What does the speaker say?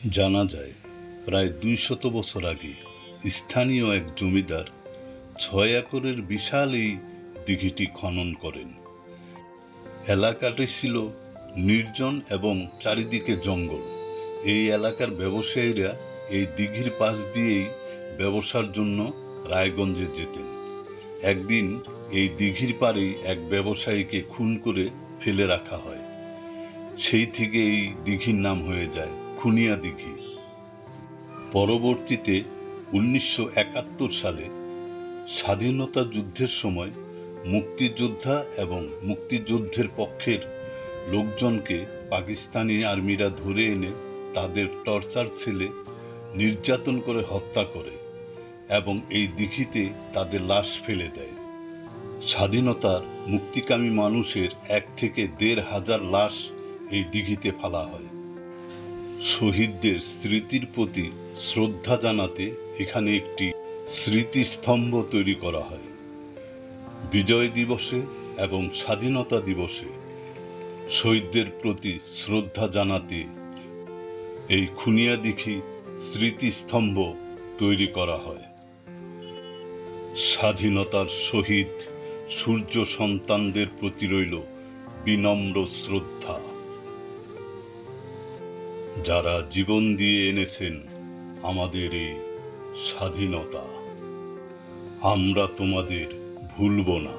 জানা যায় প্রায় ২০০ বছর আগে স্থানীয় এক জমিদার ৬ একরের বিশাল এই দিঘিটি খনন করেন। এলাকাটি ছিল নির্জন এবং চারিদিকে জঙ্গল। এই এলাকার ব্যবসায়ীরা এই দিঘির পাশ দিয়েই ব্যবসার জন্য রায়গঞ্জে যেতেন। একদিন এই দিঘির পাড়েই এক ব্যবসায়ীকে খুন করে ফেলে রাখা হয়। সেই থেকে এই দিঘির নাম হয়ে যায় খুনিয়া দিঘি। পরবর্তীতে ১৯৭১ সালে স্বাধীনতা যুদ্ধের সময় মুক্তিযোদ্ধা এবং মুক্তিযুদ্ধের পক্ষের লোকজনকে পাকিস্তানি আর্মিরা ধরে এনে তাদের টর্চার সেলে নির্যাতন করে হত্যা করে এবং এই দিঘিতে তাদের লাশ ফেলে দেয়। স্বাধীনতার মুক্তিকামী মানুষের ১ থেকে ১,৫০০ লাশ এই দিঘিতে ফেলা হয়। শহীদদের স্মৃতির প্রতি শ্রদ্ধা জানাতে এখানে একটি স্মৃতিস্তম্ভ তৈরি করা হয়। বিজয় দিবসে এবং স্বাধীনতা দিবসে শহীদদের প্রতি শ্রদ্ধা জানাতে এই খুনিয়া দিঘি স্মৃতিস্তম্ভ তৈরি করা হয়। স্বাধীনতার শহীদ সূর্য সন্তানদের প্রতি রইল বিনম্র শ্রদ্ধা, যারা জীবন দিয়ে এনেছেন আমাদের এই স্বাধীনতা। আমরা তোমাদের ভুলব না।